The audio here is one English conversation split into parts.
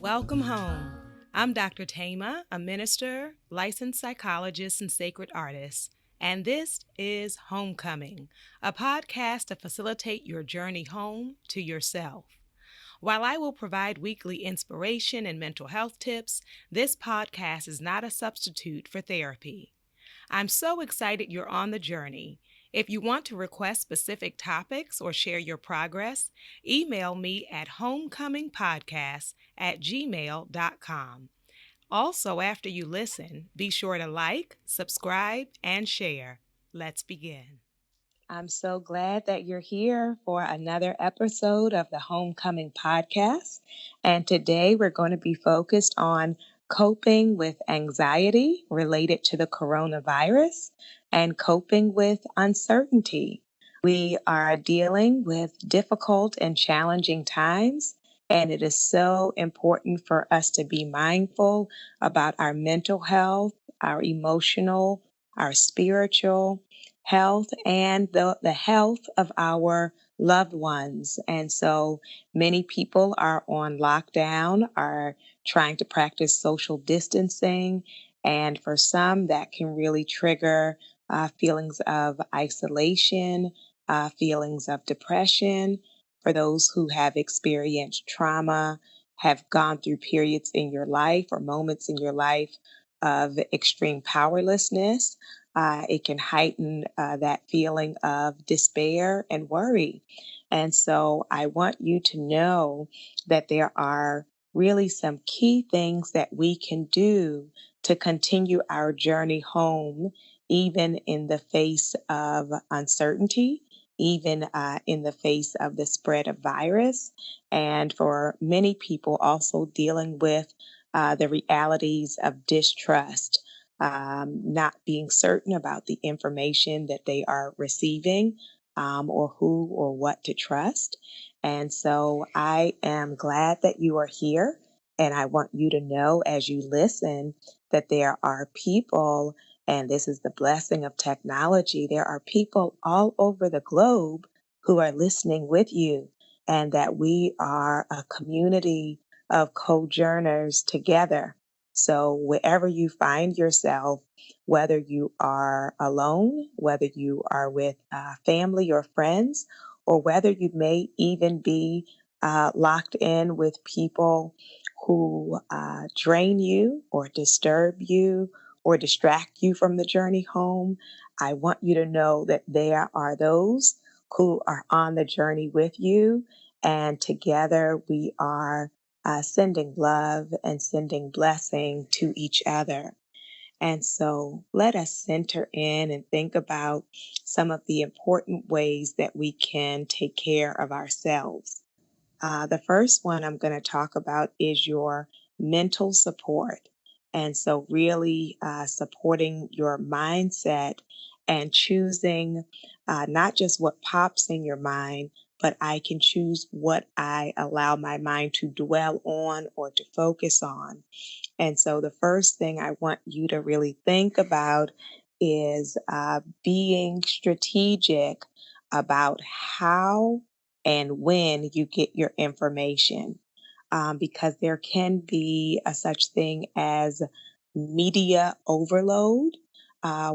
Welcome home. I'm Dr. Thema, a minister, licensed psychologist, and sacred artist, and this is Homecoming, a podcast to facilitate your journey home to yourself. While I will provide weekly inspiration and mental health tips, this podcast is not a substitute for therapy. I'm so excited you're on the journey. If you want to request specific topics or share your progress, email me at homecomingpodcast@gmail.com. Also, after you listen, be sure to like, subscribe, and share. Let's begin. I'm so glad that you're here for another episode of the Homecoming Podcast. And today we're going to be focused on coping with anxiety related to the coronavirus and coping with uncertainty. We are dealing with difficult and challenging times, and it is so important for us to be mindful about our mental health, our emotional, our spiritual health, and the health of our loved ones. And so many people are on lockdown, are trying to practice social distancing. And for some, that can really trigger feelings of isolation, feelings of depression. For those who have experienced trauma, have gone through periods in your life or moments in your life of extreme powerlessness, it can heighten that feeling of despair and worry. And so I want you to know that there are really some key things that we can do to continue our journey home, even in the face of uncertainty, even in the face of the spread of virus, and for many people also dealing with the realities of distrust, not being certain about the information that they are receiving, or who or what to trust. And so I am glad that you are here. And I want you to know as you listen that there are people, and this is the blessing of technology, there are people all over the globe who are listening with you, and that we are a community of co-journers together. So wherever you find yourself, whether you are alone, whether you are with family or friends, or whether you may even be locked in with people who drain you or disturb you or distract you from the journey home, I want you to know that there are those who are on the journey with you, and together we are sending love and sending blessing to each other. And so let us center in and think about some of the important ways that we can take care of ourselves. The first one I'm going to talk about is your mental support. And so, really supporting your mindset and choosing not just what pops in your mind, but I can choose what I allow my mind to dwell on or to focus on. And so, the first thing I want you to really think about is being strategic about how and when you get your information, because there can be a such thing as media overload,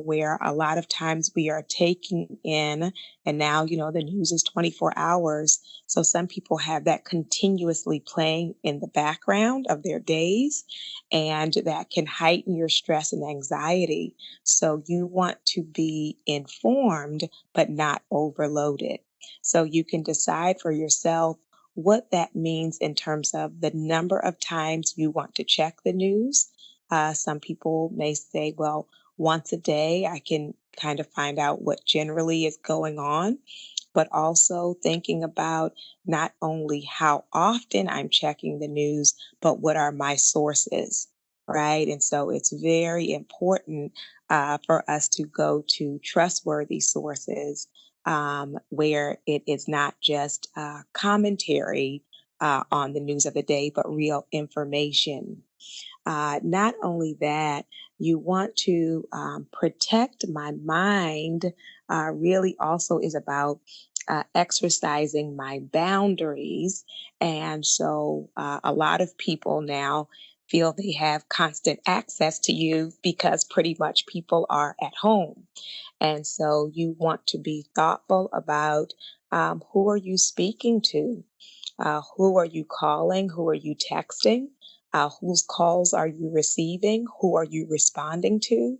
where a lot of times we are taking in, and now, the news is 24 hours. So some people have that continuously playing in the background of their days, and that can heighten your stress and anxiety. So you want to be informed, but not overloaded. So you can decide for yourself what that means in terms of the number of times you want to check the news. Some people may say, well, once a day, I can kind of find out what generally is going on, but also thinking about not only how often I'm checking the news, but what are my sources, right? And so it's very important for us to go to trustworthy sources, where it is not just commentary on the news of the day, but real information. Not only that, you want to protect my mind, really also is about exercising my boundaries. And so a lot of people now feel they have constant access to you because pretty much people are at home. And so you want to be thoughtful about who are you speaking to? Who are you calling? Who are you texting? Whose calls are you receiving? Who are you responding to?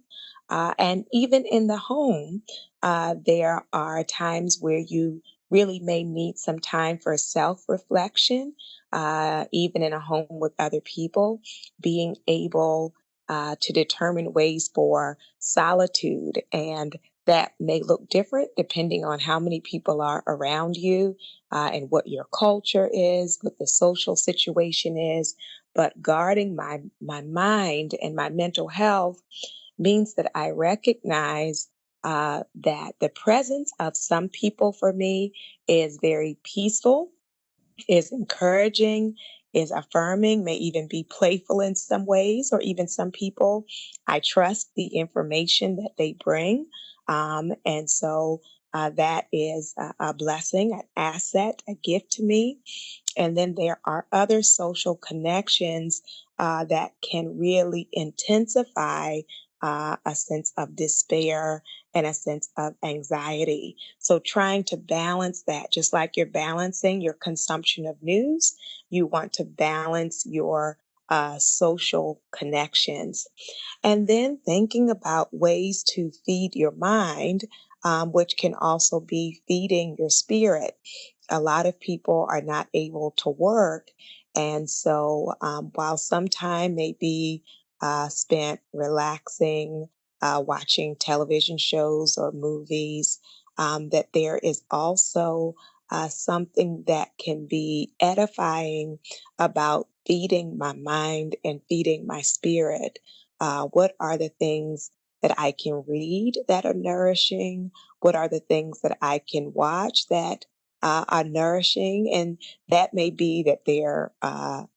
And even in the home, there are times where you really may need some time for self reflection, even in a home with other people, being able to determine ways for solitude. And that may look different depending on how many people are around you and what your culture is, what the social situation is. But guarding my mind and my mental health means that I recognize that the presence of some people for me is very peaceful, is encouraging, is affirming, may even be playful in some ways, or even some people I trust the information that they bring. And so that is a blessing, an asset, a gift to me. And then there are other social connections that can really intensify a sense of despair and a sense of anxiety. So, trying to balance that, just like you're balancing your consumption of news, you want to balance your social connections. And then thinking about ways to feed your mind, which can also be feeding your spirit. A lot of people are not able to work. And so, while some time may be spent relaxing, watching television shows or movies, that there is also something that can be edifying about feeding my mind and feeding my spirit. What are the things that I can read that are nourishing? What are the things that I can watch that are nourishing? And that may be that they're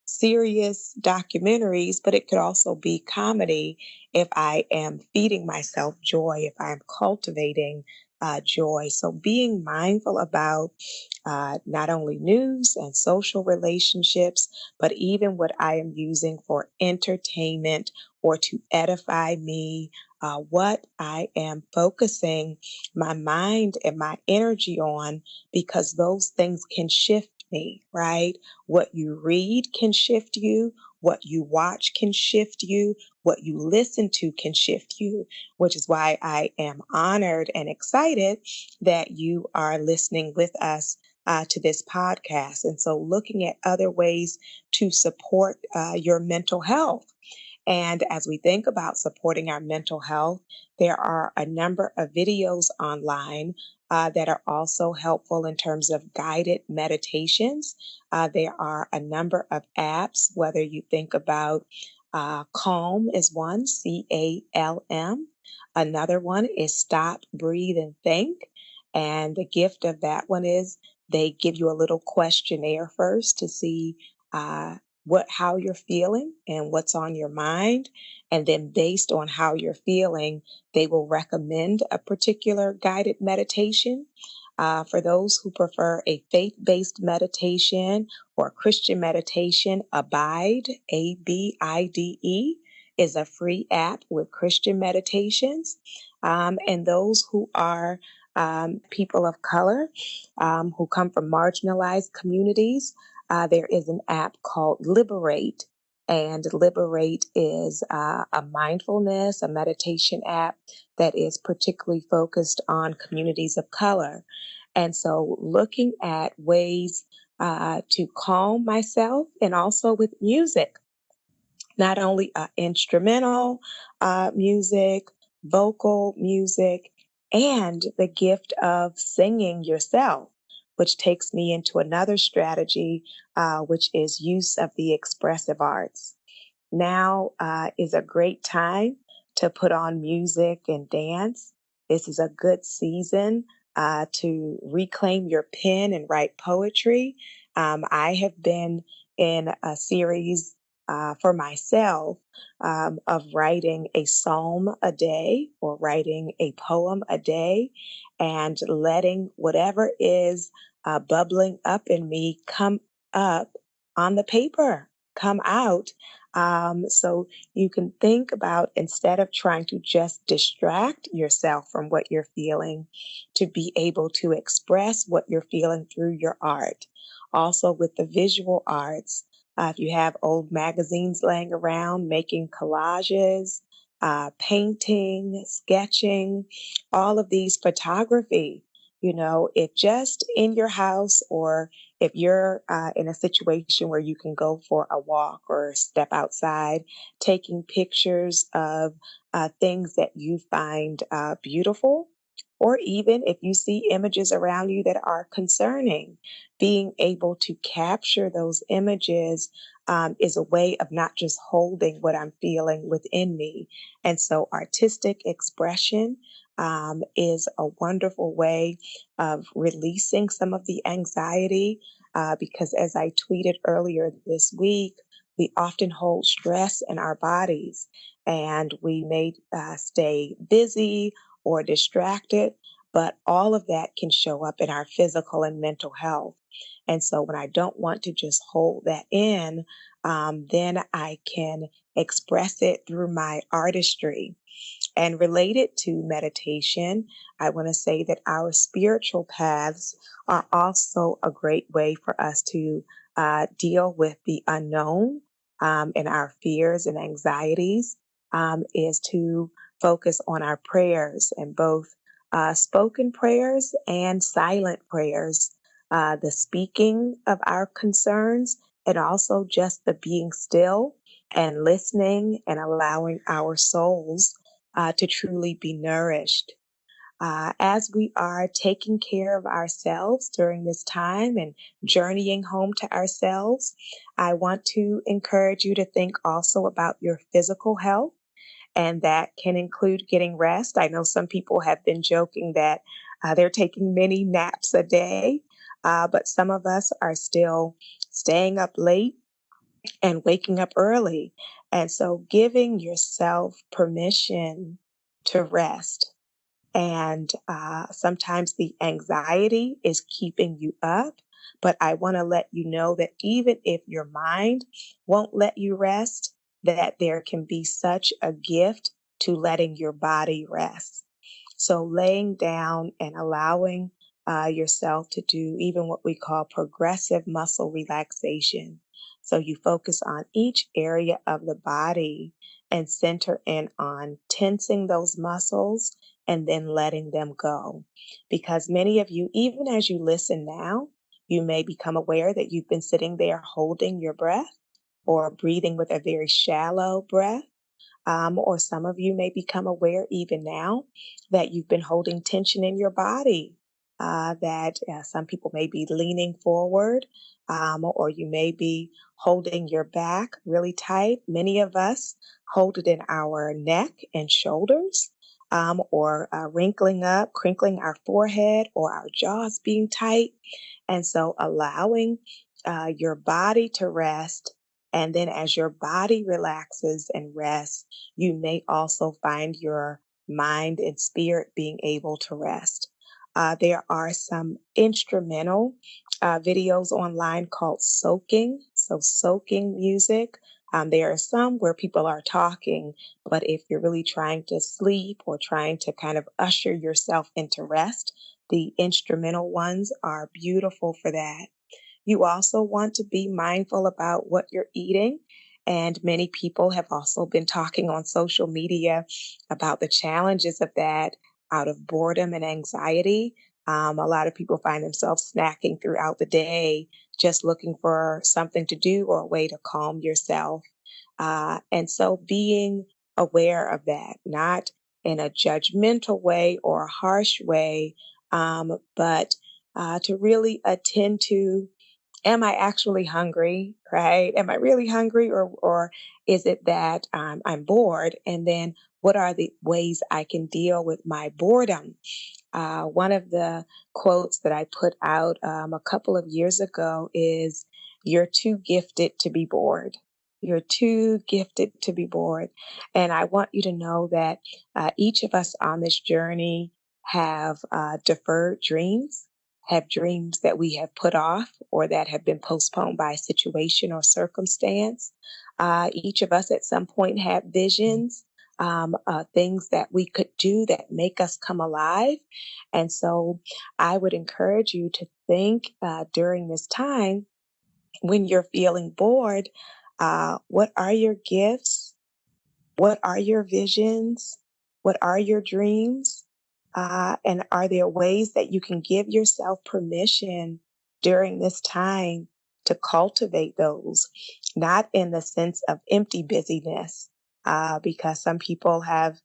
serious documentaries, but it could also be comedy if I am feeding myself joy, if I'm cultivating joy. So being mindful about not only news and social relationships, but even what I am using for entertainment or to edify me, what I am focusing my mind and my energy on, because those things can shift me, right? What you read can shift you. What you watch can shift you. What you listen to can shift you, which is why I am honored and excited that you are listening with us to this podcast. And so, looking at other ways to support your mental health. And as we think about supporting our mental health, there are a number of videos online that are also helpful in terms of guided meditations. There are a number of apps, whether you think about Calm is one, CALM. Another one is Stop, Breathe, and Think. And the gift of that one is they give you a little questionnaire first to see how you're feeling and what's on your mind. And then based on how you're feeling, they will recommend a particular guided meditation. For those who prefer a faith-based meditation or Christian meditation, Abide, ABIDE, is a free app with Christian meditations. And those who are people of color who come from marginalized communities, there is an app called Liberate. And Liberate is a mindfulness, a meditation app that is particularly focused on communities of color. And so, looking at ways to calm myself and also with music, not only instrumental music, vocal music, and the gift of singing yourself, which takes me into another strategy, which is use of the expressive arts. Now is a great time to put on music and dance. This is a good season to reclaim your pen and write poetry. I have been in a series for myself of writing a psalm a day or writing a poem a day and letting whatever is bubbling up in me come up on the paper, come out. So you can think about, instead of trying to just distract yourself from what you're feeling, to be able to express what you're feeling through your art. Also, with the visual arts, if you have old magazines laying around, making collages, painting, sketching, all of these, photography. If just in your house, or if you're in a situation where you can go for a walk or step outside, taking pictures of things that you find beautiful, or even if you see images around you that are concerning, being able to capture those images is a way of not just holding what I'm feeling within me. And so, artistic expression is a wonderful way of releasing some of the anxiety. Because, as I tweeted earlier this week, we often hold stress in our bodies, and we may stay busy or distracted, but all of that can show up in our physical and mental health. And so, when I don't want to just hold that in, then I can express it through my artistry. And related to meditation, I want to say that our spiritual paths are also a great way for us to deal with the unknown, and our fears and anxieties, is to focus on our prayers, and both spoken prayers and silent prayers, the speaking of our concerns, and also just the being still and listening and allowing our souls to truly be nourished. As we are taking care of ourselves during this time and journeying home to ourselves, I want to encourage you to think also about your physical health, and that can include getting rest. I know some people have been joking that they're taking many naps a day, but some of us are still staying up late and waking up early. And so, giving yourself permission to rest. And sometimes the anxiety is keeping you up. But I want to let you know that even if your mind won't let you rest, that there can be such a gift to letting your body rest. So, laying down and allowing yourself to do even what we call progressive muscle relaxation. So, you focus on each area of the body and center in on tensing those muscles and then letting them go. Because many of you, even as you listen now, you may become aware that you've been sitting there holding your breath or breathing with a very shallow breath. Or some of you may become aware even now that you've been holding tension in your body, that some people may be leaning forward, or you may be holding your back really tight. Many of us hold it in our neck and shoulders, or wrinkling up, crinkling our forehead, or our jaws being tight. And so, allowing your body to rest. And then, as your body relaxes and rests, you may also find your mind and spirit being able to rest. There are some instrumental videos online called soaking. So, soaking music. There are some where people are talking, but if you're really trying to sleep or trying to kind of usher yourself into rest, the instrumental ones are beautiful for that. You also want to be mindful about what you're eating. And many people have also been talking on social media about the challenges of that out of boredom and anxiety. A lot of people find themselves snacking throughout the day, just looking for something to do or a way to calm yourself. And so, being aware of that, not in a judgmental way or a harsh way, but to really attend to, am I actually hungry, right? Am I really hungry, or is it that I'm bored? And then, what are the ways I can deal with my boredom? One of the quotes that I put out a couple of years ago is, "You're too gifted to be bored." You're too gifted to be bored. And I want you to know that each of us on this journey have deferred dreams, have dreams that we have put off or that have been postponed by situation or circumstance. Each of us at some point had visions, things that we could do that make us come alive. And so I would encourage you to think during this time when you're feeling bored, what are your gifts? What are your visions? What are your dreams? And are there ways that you can give yourself permission during this time to cultivate those? Not in the sense of empty busyness, because some people have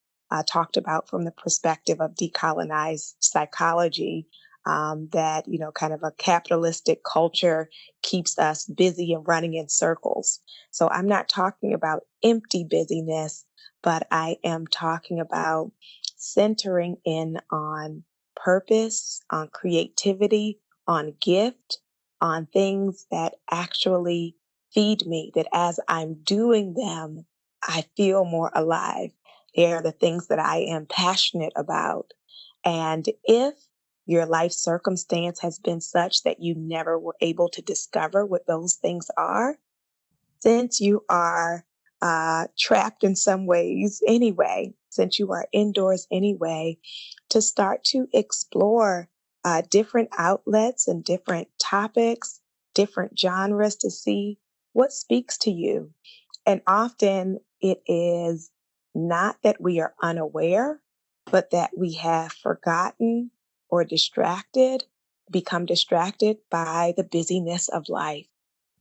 talked about from the perspective of decolonized psychology. That, kind of a capitalistic culture keeps us busy and running in circles. So I'm not talking about empty busyness, but I am talking about centering in on purpose, on creativity, on gift, on things that actually feed me, that as I'm doing them, I feel more alive. They are the things that I am passionate about. And if your life circumstance has been such that you never were able to discover what those things are, since you are trapped in some ways anyway, since you are indoors anyway, to start to explore different outlets and different topics, different genres to see what speaks to you. And often it is not that we are unaware, but that we have forgotten or become distracted by the busyness of life.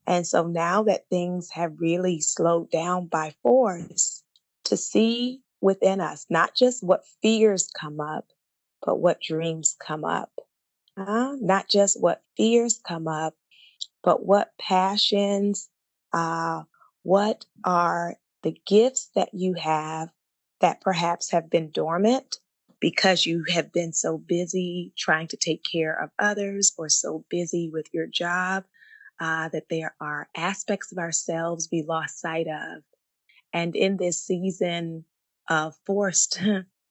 And so now that things have really slowed down by force, to see within us not just what fears come up, but what dreams come up. Not just what fears come up, but what passions, uh, what are the gifts that you have that perhaps have been dormant because you have been so busy trying to take care of others or so busy with your job, that there are aspects of ourselves we lost sight of. And in this season of forced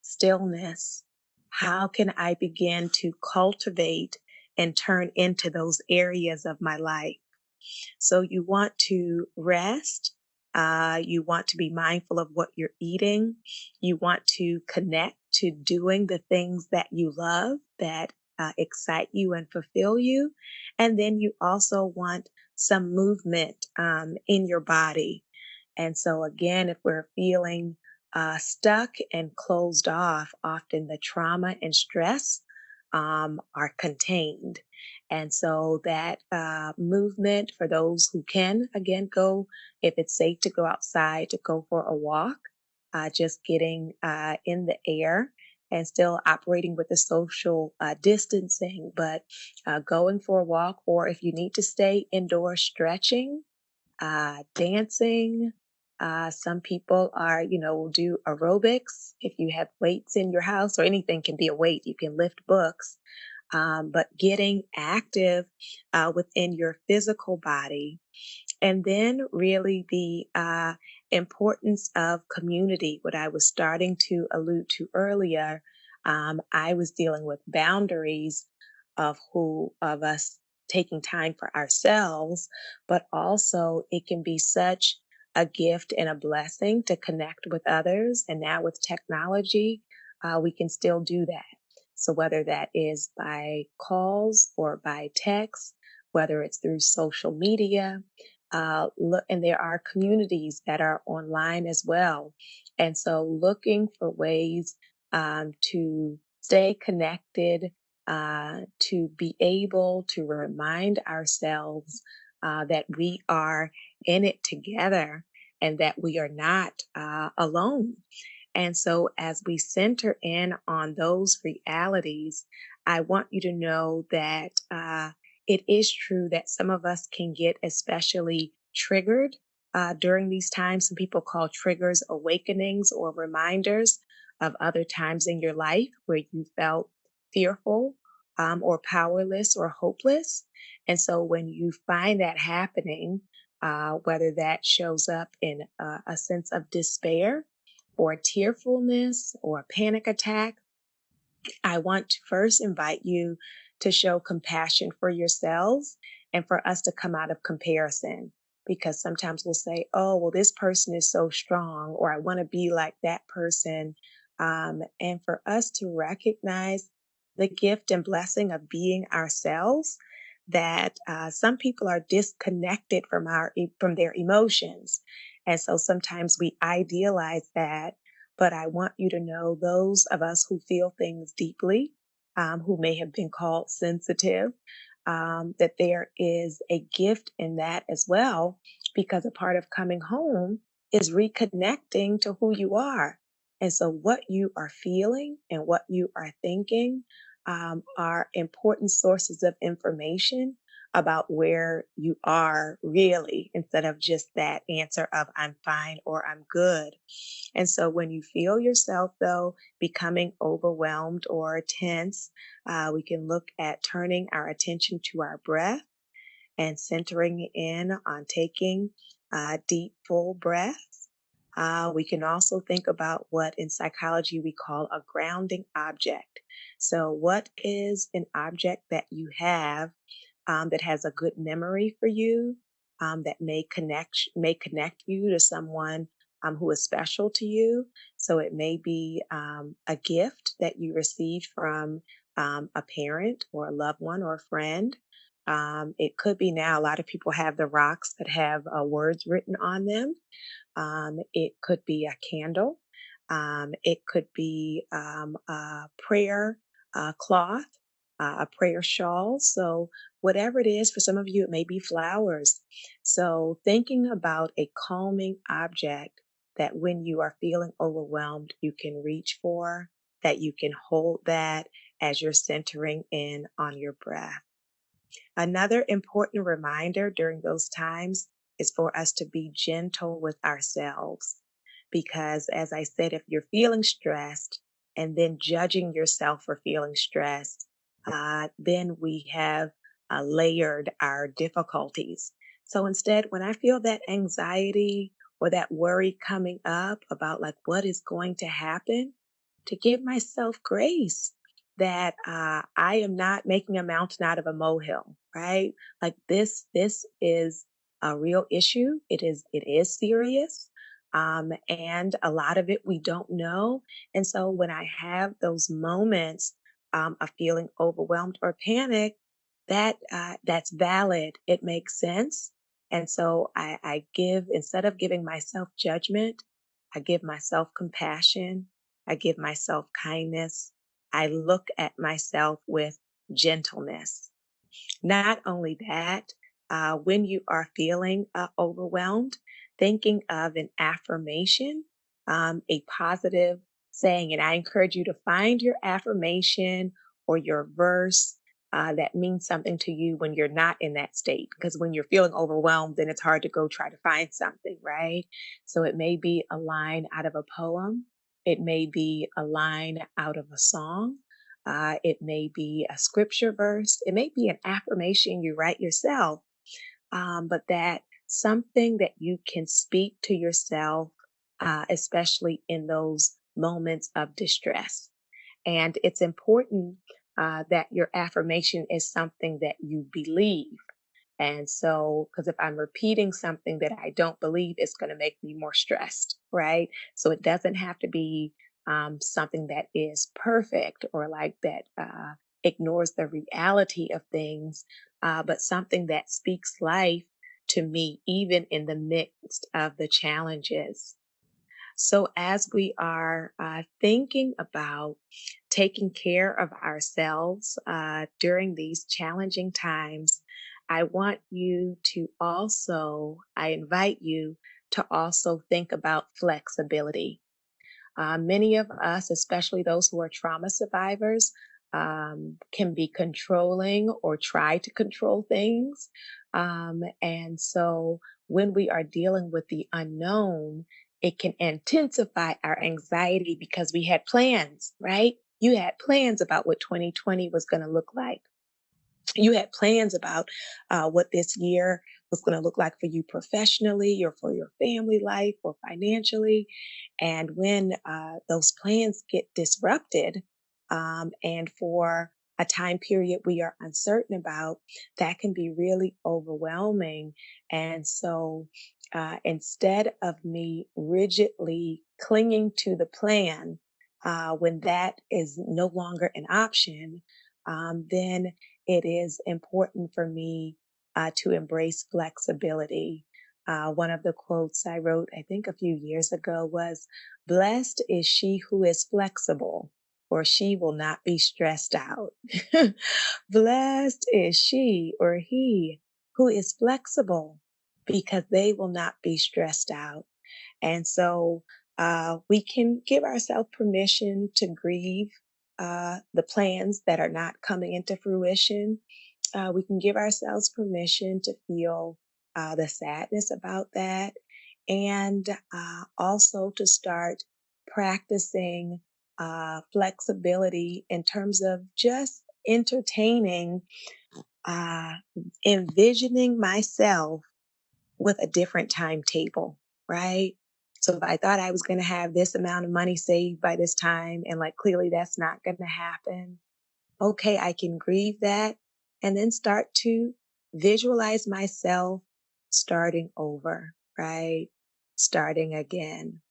stillness, how can I begin to cultivate and turn into those areas of my life? So you want to rest. You want to be mindful of what you're eating. You want to connect to doing the things that you love, that excite you and fulfill you. And then you also want some movement in your body. And so, again, if we're feeling stuck and closed off, often the trauma and stress are contained. And so that movement for those who can, again, go, if it's safe to go outside, to go for a walk, just getting in the air and still operating with the social distancing, but going for a walk, or if you need to stay indoors, stretching, dancing. Some people will do aerobics. If you have weights in your house, or anything can be a weight, you can lift books. But getting active within your physical body. And then, really, the importance of community, what I was starting to allude to earlier. I was dealing with boundaries of who of us taking time for ourselves, but also it can be such a gift and a blessing to connect with others. And now with technology, we can still do that. So whether that is by calls or by text, whether it's through social media, and there are communities that are online as well. And so looking for ways to stay connected, to be able to remind ourselves that we are in it together and that we are not alone. And so, as we center in on those realities, I want you to know that it is true that some of us can get especially triggered during these times. Some people call triggers awakenings or reminders of other times in your life where you felt fearful or powerless or hopeless. And so, when you find that happening, whether that shows up in a sense of despair or tearfulness or a panic attack. I want to first invite you to show compassion for yourselves and for us to come out of comparison. Because sometimes we'll say, oh, well, this person is so strong, or I want to be like that person. And for us to recognize the gift and blessing of being ourselves, that some people are disconnected from from their emotions. And so sometimes we idealize that, but I want you to know those of us who feel things deeply, who may have been called sensitive, that there is a gift in that as well, because a part of coming home is reconnecting to who you are. And so, what you are feeling and what you are thinking are important sources of information about where you are really, instead of just that answer of I'm fine or I'm good. And so when you feel yourself, though, becoming overwhelmed or tense, we can look at turning our attention to our breath and centering in on taking deep, full breaths. We can also think about what in psychology we call a grounding object. So, what is an object that you have that has a good memory for you, that may connect you to someone who is special to you. So it may be a gift that you received from a parent or a loved one or a friend. It could be now a lot of people have the rocks that have words written on them. It could be a candle. It could be a prayer cloth, a prayer shawl. So, whatever it is, for some of you, it may be flowers. So, thinking about a calming object that when you are feeling overwhelmed, you can reach for, that you can hold that as you're centering in on your breath. Another important reminder during those times is for us to be gentle with ourselves. Because, as I said, if you're feeling stressed and then judging yourself for feeling stressed, then we have layered our difficulties. So instead, when I feel that anxiety or that worry coming up about like what is going to happen, to give myself grace that I am not making a mountain out of a molehill, right? Like this is a real issue. It is serious, and a lot of it we don't know. And so when I have those moments of feeling overwhelmed or panic, that's valid. It makes sense, and so I give instead of giving myself judgment, I give myself compassion. I give myself kindness. I look at myself with gentleness. Not only that, when you are feeling overwhelmed, thinking of an affirmation, a positive saying, and I encourage you to find your affirmation or your verse that means something to you when you're not in that state. Because when you're feeling overwhelmed, then it's hard to go try to find something, right? So it may be a line out of a poem, it may be a line out of a song. It may be a scripture verse. It may be an affirmation you write yourself, but that something that you can speak to yourself, especially in those moments of distress. And it's important that your affirmation is something that you believe. And so, because if I'm repeating something that I don't believe, it's going to make me more stressed, right? So it doesn't have to be something that is perfect or like that ignores the reality of things, but something that speaks life to me, even in the midst of the challenges. So, as we are thinking about taking care of ourselves during these challenging times, I invite you to also think about flexibility. Many of us, especially those who are trauma survivors, can be controlling or try to control things. And so when we are dealing with the unknown, it can intensify our anxiety because we had plans, right? You had plans about what 2020 was going to look like. You had plans about what this year what's going to look like for you professionally or for your family life or financially. And when those plans get disrupted, and for a time period we are uncertain about, that can be really overwhelming. And so instead of me rigidly clinging to the plan, when that is no longer an option, then it is important for me to embrace flexibility. One of the quotes I wrote, I think a few years ago, was, "Blessed is she who is flexible, for she will not be stressed out." Blessed is she or he who is flexible, because they will not be stressed out. And so we can give ourselves permission to grieve the plans that are not coming into fruition. We can give ourselves permission to feel the sadness about that, and also to start practicing flexibility in terms of just entertaining, uh, envisioning myself with a different timetable, right? So if I thought I was going to have this amount of money saved by this time, and like clearly that's not going to happen, okay, I can grieve that and then start to visualize myself starting over, right? Starting again.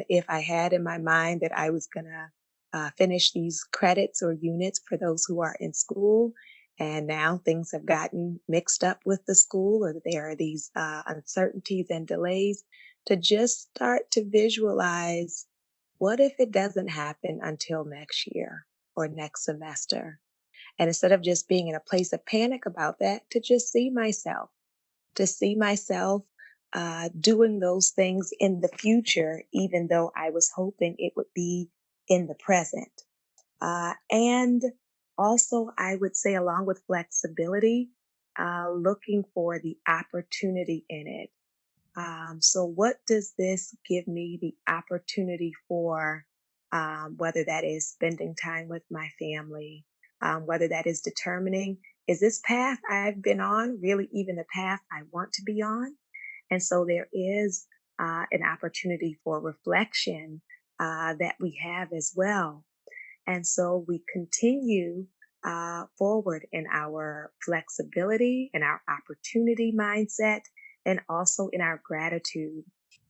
If I had in my mind that I was going to finish these credits or units for those who are in school, and now things have gotten mixed up with the school, or there are these uncertainties and delays, to just start to visualize, what if it doesn't happen until next year or next semester? And instead of just being in a place of panic about that, to just see myself doing those things in the future, even though I was hoping it would be in the present. And also, I would say, along with flexibility, looking for the opportunity in it. So, what does this give me the opportunity for? Whether that is spending time with my family, whether that is determining, is this path I've been on really even the path I want to be on? And so there is an opportunity for reflection that we have as well. And so we continue forward in our flexibility and our opportunity mindset, and also in our gratitude.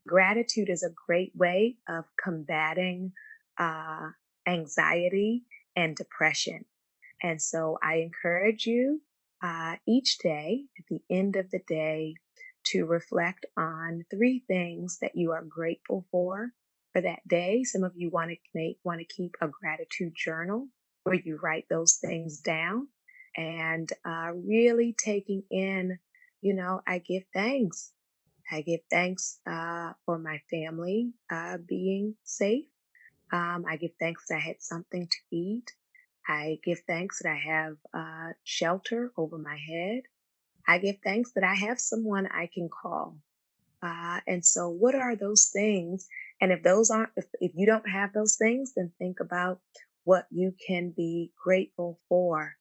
Gratitude is a great way of combating uh, anxiety and depression. And so I encourage you each day, at the end of the day, to reflect on three things that you are grateful for that day. Some of you want to keep a gratitude journal where you write those things down, and really taking in, I give thanks. I give thanks for my family being safe. I give thanks that I had something to eat. I give thanks that I have shelter over my head. I give thanks that I have someone I can call. And so, what are those things? And if those aren't, if you don't have those things, then think about what you can be grateful for.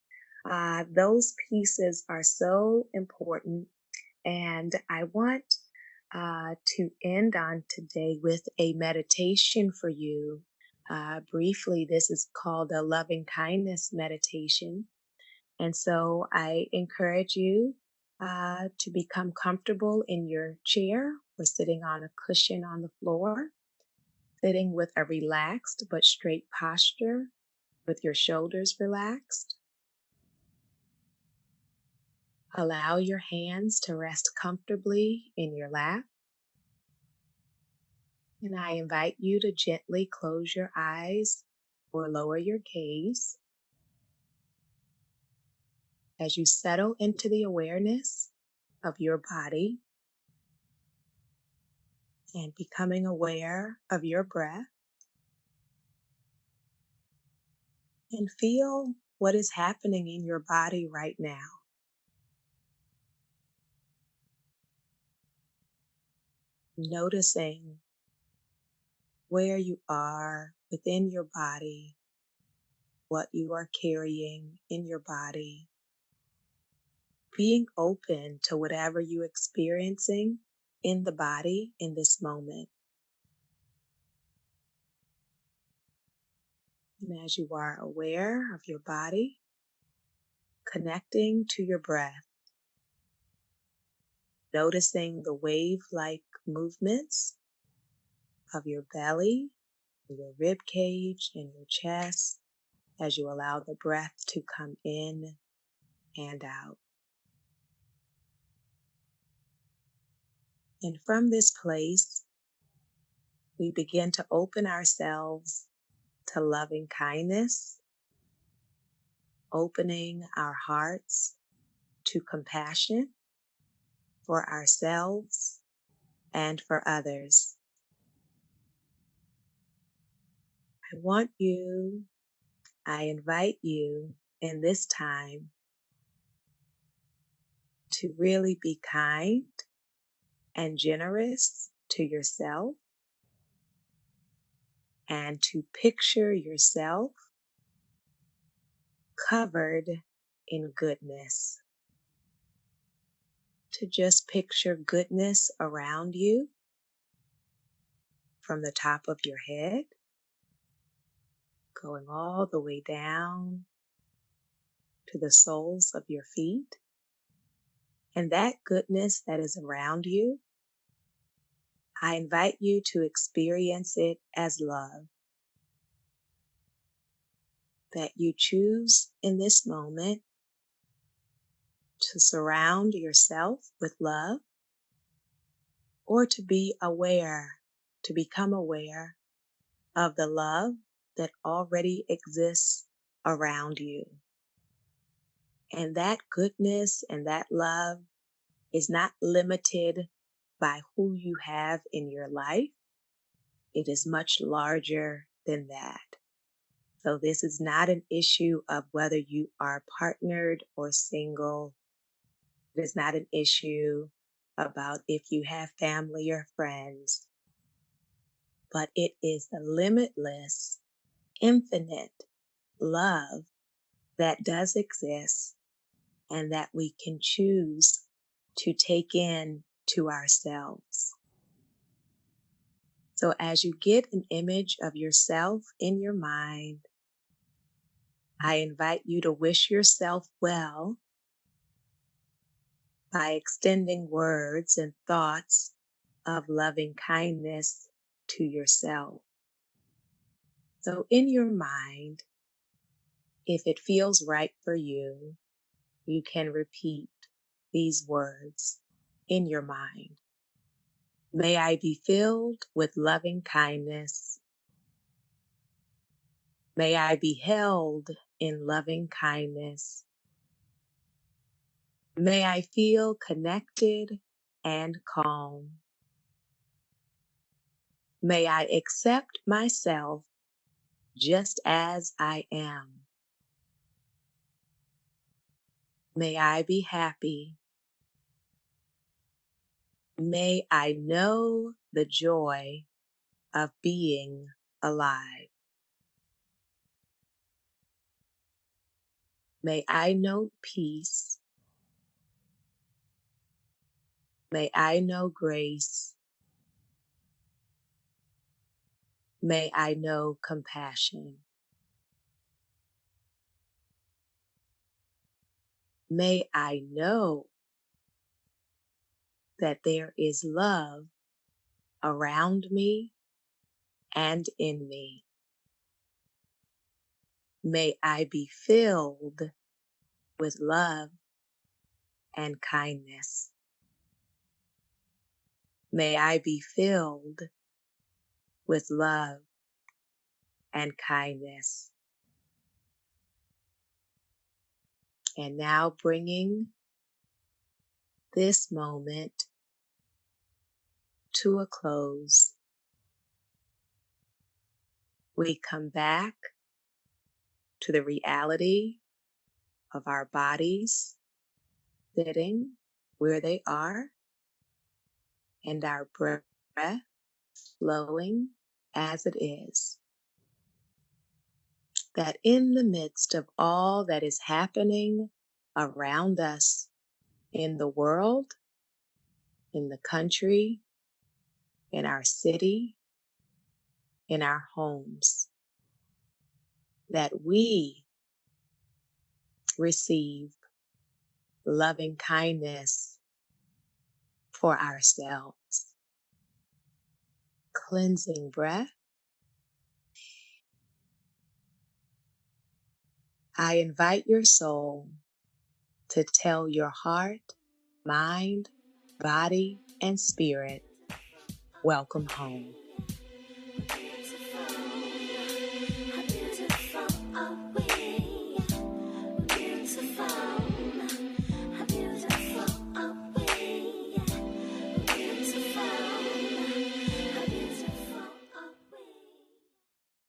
Those pieces are so important. And I want to end on today with a meditation for you. Briefly, this is called a loving kindness meditation. And so I encourage you to become comfortable in your chair or sitting on a cushion on the floor, sitting with a relaxed but straight posture with your shoulders relaxed. Allow your hands to rest comfortably in your lap. And I invite you to gently close your eyes or lower your gaze as you settle into the awareness of your body and becoming aware of your breath. And feel what is happening in your body right now. Noticing where you are within your body, what you are carrying in your body, being open to whatever you're experiencing in the body in this moment. And as you are aware of your body, connecting to your breath, noticing the wave-like movements of your belly, your rib cage, and your chest as you allow the breath to come in and out. And from this place, we begin to open ourselves to loving kindness, opening our hearts to compassion for ourselves and for others. I invite you in this time to really be kind and generous to yourself and to picture yourself covered in goodness. To just picture goodness around you from the top of your head, going all the way down to the soles of your feet. And that goodness that is around you, I invite you to experience it as love. That you choose in this moment to surround yourself with love, or to become aware of the love that already exists around you. And that goodness and that love is not limited by who you have in your life. It is much larger than that. So this is not an issue of whether you are partnered or single. It is not an issue about if you have family or friends, but it is the limitless, infinite love that does exist and that we can choose to take in to ourselves. So as you get an image of yourself in your mind, I invite you to wish yourself well by extending words and thoughts of loving kindness to yourself. So in your mind, if it feels right for you, you can repeat these words in your mind. May I be filled with loving kindness. May I be held in loving kindness. May I feel connected and calm. May I accept myself just as I am. May I be happy. May I know the joy of being alive. May I know peace. May I know grace. May I know compassion. May I know that there is love around me and in me. May I be filled with love and kindness. May I be filled with love and kindness. And now bringing this moment to a close, we come back to the reality of our bodies sitting where they are and our breath flowing as it is. That in the midst of all that is happening around us, in the world, in the country, in our city, in our homes, that we receive loving kindness for ourselves. Cleansing breath. I invite your soul to tell your heart, mind, body, and spirit, welcome home.